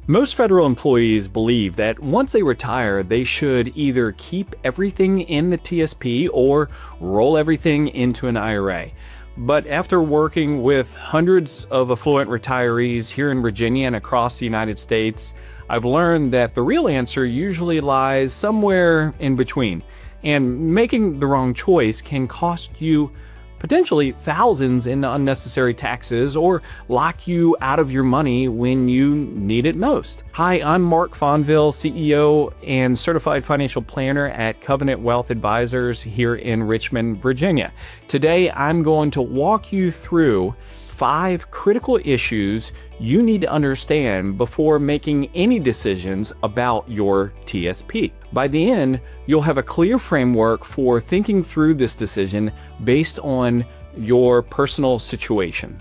Most federal employees believe that once they retire, they should either keep everything in the TSP or roll everything into an IRA. But after working with hundreds of affluent retirees here in Virginia and across the United States, I've learned that the real answer usually lies somewhere in between. And making the wrong choice can cost you potentially thousands in unnecessary taxes or lock you out of your money when you need it most. Hi, I'm Mark Fonville, CEO and Certified Financial Planner at Covenant Wealth Advisors here in Richmond, Virginia. Today, I'm going to walk you through 5 critical issues you need to understand before making any decisions about your TSP. By the end, you'll have a clear framework for thinking through this decision based on your personal situation.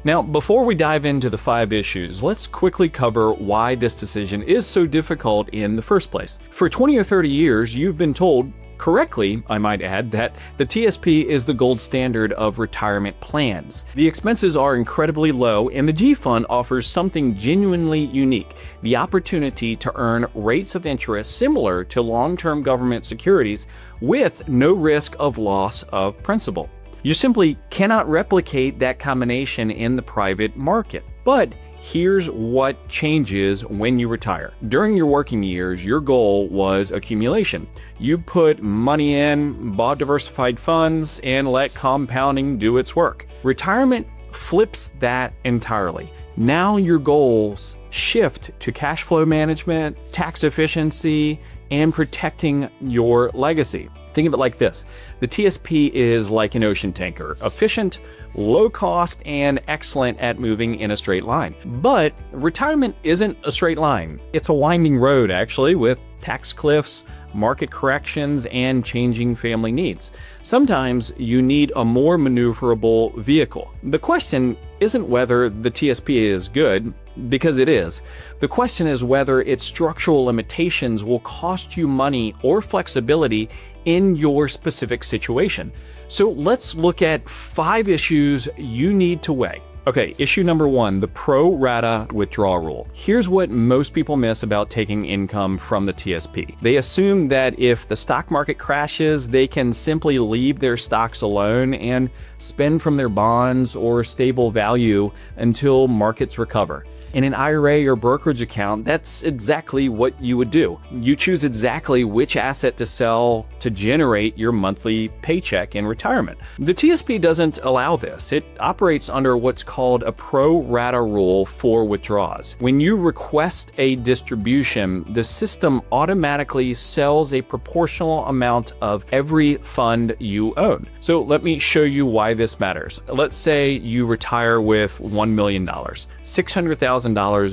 Now, before we dive into the 5 issues, let's quickly cover why this decision is so difficult in the first place. For 20 or 30 years, you've been told, correctly, I might add, that the TSP is the gold standard of retirement plans. The expenses are incredibly low, and the G Fund offers something genuinely unique: the opportunity to earn rates of interest similar to long-term government securities with no risk of loss of principal. You simply cannot replicate that combination in the private market. But here's what changes when you retire. During your working years, your goal was accumulation. You put money in, bought diversified funds, and let compounding do its work. Retirement flips that entirely. Now your goals shift to cash flow management, tax efficiency, and protecting your legacy. Think of it like this. The TSP is like an ocean tanker, efficient, low cost, and excellent at moving in a straight line. But retirement isn't a straight line. It's a winding road, actually, with tax cliffs, market corrections, and changing family needs. Sometimes you need a more maneuverable vehicle. The question isn't whether the TSP is good, because it is. The question is whether its structural limitations will cost you money or flexibility in your specific situation. So let's look at 5 issues you need to weigh. Okay, issue number 1, the pro rata withdrawal rule. Here's what most people miss about taking income from the TSP. They assume that if the stock market crashes, they can simply leave their stocks alone and spend from their bonds or stable value until markets recover. In an IRA or brokerage account, that's exactly what you would do. You choose exactly which asset to sell to generate your monthly paycheck in retirement. The TSP doesn't allow this. It operates under what's called a pro rata rule for withdrawals. When you request a distribution, the system automatically sells a proportional amount of every fund you own. So let me show you why this matters. Let's say you retire with $1 million. $600,000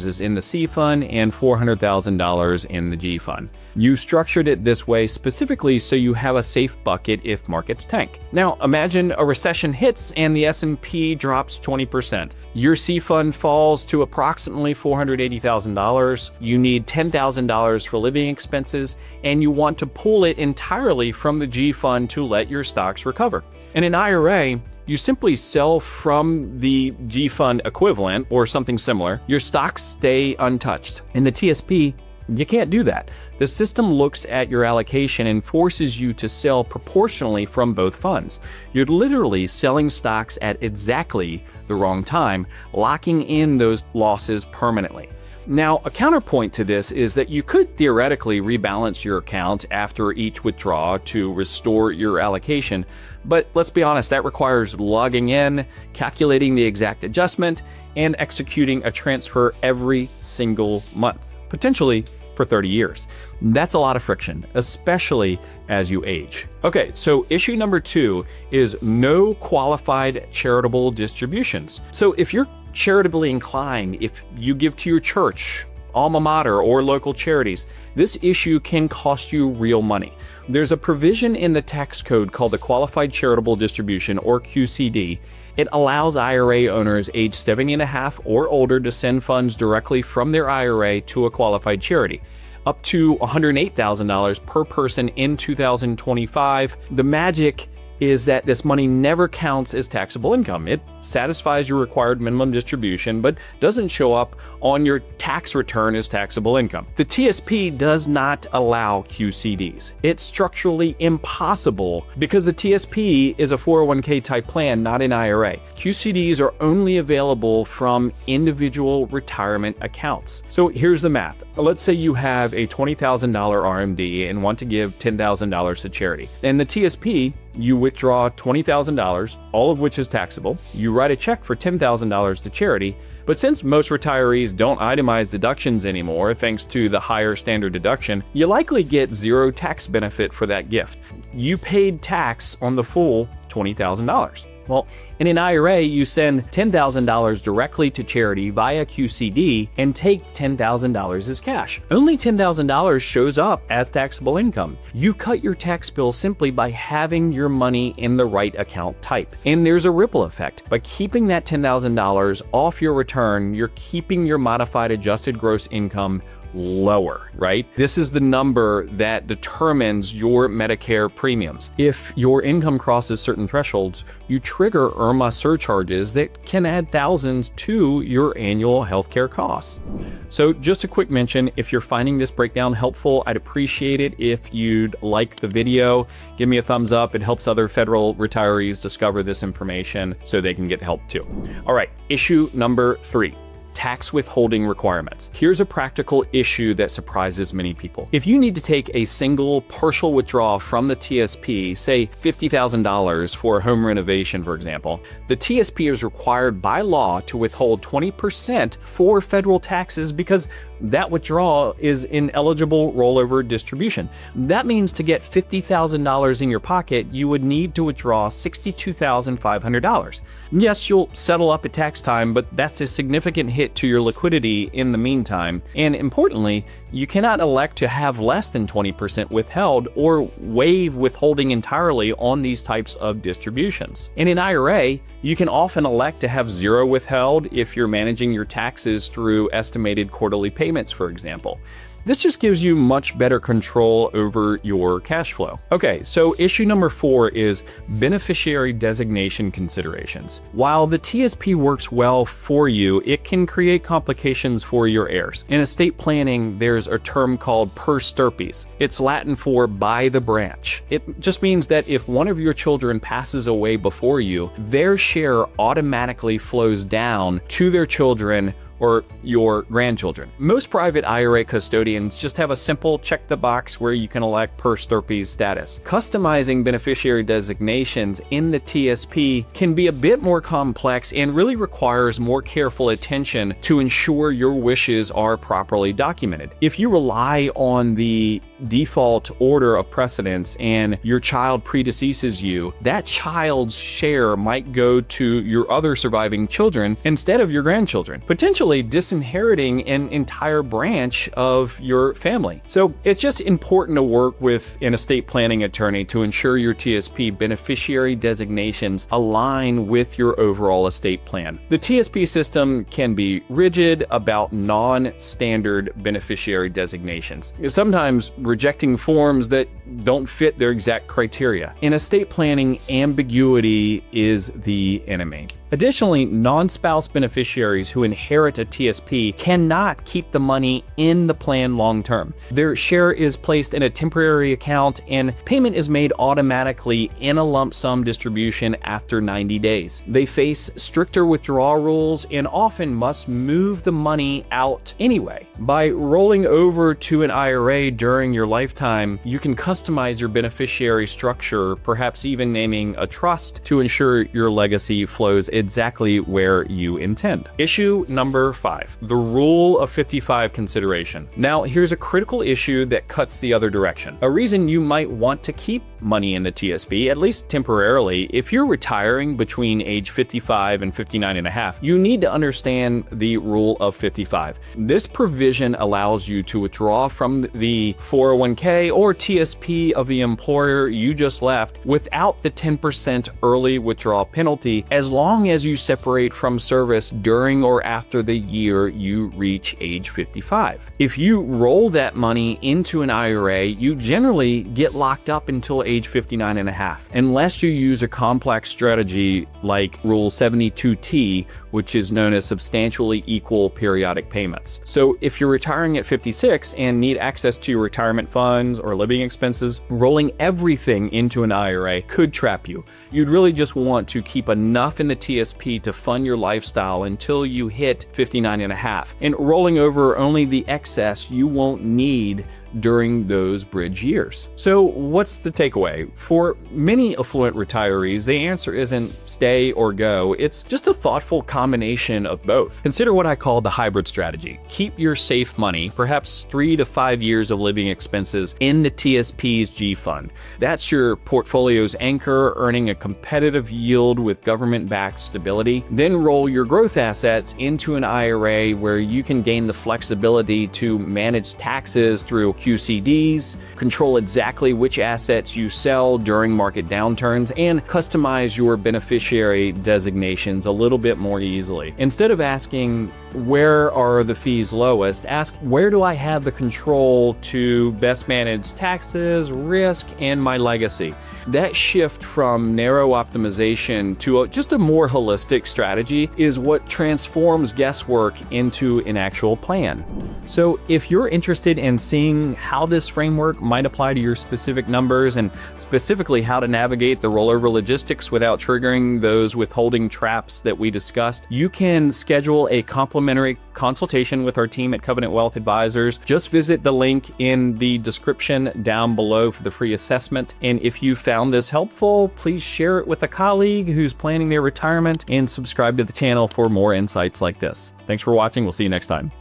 is in the C fund and $400,000 in the G fund. You structured it this way specifically so you have a safe bucket if markets tank. Now imagine a recession hits and the S&P drops 20%. Your C fund falls to approximately $480,000. You need $10,000 for living expenses, and you want to pull it entirely from the G fund to let your stocks recover. In an IRA, you simply sell from the G fund equivalent or something similar. Your stocks stay untouched. In the TSP, you can't do that. The system looks at your allocation and forces you to sell proportionally from both funds. You're literally selling stocks at exactly the wrong time, locking in those losses permanently. Now, a counterpoint to this is that you could theoretically rebalance your account after each withdrawal to restore your allocation, but let's be honest, that requires logging in, calculating the exact adjustment, and executing a transfer every single month, potentially for 30 years. That's a lot of friction, especially as you age. Okay, so issue number 2 is no qualified charitable distributions. So if you're charitably inclined, if you give to your church, alma mater, or local charities, this issue can cost you real money. There's a provision in the tax code called the Qualified Charitable Distribution, or QCD. It allows IRA owners age 70 and a half or older to send funds directly from their IRA to a qualified charity, up to $108,000 per person in 2025. The magic is that this money never counts as taxable income. It satisfies your required minimum distribution, but doesn't show up on your tax return as taxable income. The TSP does not allow QCDs. It's structurally impossible because the TSP is a 401k type plan, not an IRA. QCDs are only available from individual retirement accounts. So here's the math. Let's say you have a $20,000 RMD and want to give $10,000 to charity. In the TSP, you withdraw $20,000, all of which is taxable. You write a check for $10,000 to charity, but since most retirees don't itemize deductions anymore, thanks to the higher standard deduction, you likely get zero tax benefit for that gift. You paid tax on the full $20,000. Well, in an IRA, you send $10,000 directly to charity via QCD and take $10,000 as cash. Only $10,000 shows up as taxable income. You cut your tax bill simply by having your money in the right account type. And there's a ripple effect. By keeping that $10,000 off your return, you're keeping your modified adjusted gross income lower, right? This is the number that determines your Medicare premiums. If your income crosses certain thresholds, you trigger IRMA surcharges that can add thousands to your annual healthcare costs. So just a quick mention, if you're finding this breakdown helpful, I'd appreciate it if you'd like the video. Give me a thumbs up. It helps other federal retirees discover this information so they can get help too. All right, issue number 3. Tax withholding requirements. Here's a practical issue that surprises many people. If you need to take a single partial withdrawal from the TSP, say $50,000 for a home renovation, for example, the TSP is required by law to withhold 20% for federal taxes because that withdrawal is an eligible rollover distribution. That means to get $50,000 in your pocket, you would need to withdraw $62,500. Yes, you'll settle up at tax time, but that's a significant hit to your liquidity in the meantime. And importantly, you cannot elect to have less than 20% withheld or waive withholding entirely on these types of distributions. In an IRA, you can often elect to have zero withheld if you're managing your taxes through estimated quarterly payments, for example. This just gives you much better control over your cash flow. Okay, so issue number 4 is beneficiary designation considerations. While the TSP works well for you, it can create complications for your heirs. In estate planning, there's a term called per stirpes. It's Latin for by the branch. It just means that if one of your children passes away before you, their share automatically flows down to their children or your grandchildren. Most private IRA custodians just have a simple check the box where you can elect per stirpes status. Customizing beneficiary designations in the TSP can be a bit more complex and really requires more careful attention to ensure your wishes are properly documented. If you rely on the default order of precedence and your child predeceases you, that child's share might go to your other surviving children instead of your grandchildren, potentially disinheriting an entire branch of your family. So it's just important to work with an estate planning attorney to ensure your TSP beneficiary designations align with your overall estate plan. The TSP system can be rigid about non-standard beneficiary designations, sometimes rejecting forms that don't fit their exact criteria. In estate planning, ambiguity is the enemy. Additionally, non-spouse beneficiaries who inherit a TSP cannot keep the money in the plan long-term. Their share is placed in a temporary account and payment is made automatically in a lump sum distribution after 90 days. They face stricter withdrawal rules and often must move the money out anyway. By rolling over to an IRA during your lifetime, you can customize your beneficiary structure, perhaps even naming a trust to ensure your legacy flows exactly where you intend. Issue number 5, the rule of 55 consideration. Now, here's a critical issue that cuts the other direction. A reason you might want to keep money in the TSP, at least temporarily, if you're retiring between age 55 and 59 and a half, you need to understand the rule of 55. This provision allows you to withdraw from the 401k or TSP of the employer you just left without the 10% early withdrawal penalty as long as you separate from service during or after the year you reach age 55. If you roll that money into an IRA, you generally get locked up until age age 59 and a half, unless you use a complex strategy like Rule 72T, which is known as substantially equal periodic payments. So if you're retiring at 56 and need access to your retirement funds or living expenses, rolling everything into an IRA could trap you. You'd really just want to keep enough in the TSP to fund your lifestyle until you hit 59 and a half, and rolling over only the excess you won't need during those bridge years. So what's the takeaway? For many affluent retirees, the answer isn't stay or go. It's just a thoughtful combination of both. Consider what I call the hybrid strategy. Keep your safe money, perhaps 3 to 5 years of living expenses, in the TSP's G fund. That's your portfolio's anchor, earning a competitive yield with government-backed stability. Then roll your growth assets into an IRA where you can gain the flexibility to manage taxes through QCDs, control exactly which assets you sell during market downturns, and customize your beneficiary designations a little bit more easily. Instead of asking, where are the fees lowest, ask, where do I have the control to best manage taxes, risk, and my legacy? That shift from narrow optimization to just a more holistic strategy is what transforms guesswork into an actual plan. So if you're interested in seeing how this framework might apply to your specific numbers, and specifically how to navigate the rollover logistics without triggering those withholding traps that we discussed, you can schedule a complimentary consultation with our team at Covenant Wealth Advisors. Just visit the link in the description down below for the free assessment. And if you found this helpful, please share it with a colleague who's planning their retirement, and subscribe to the channel for more insights like this. Thanks for watching. We'll see you next time.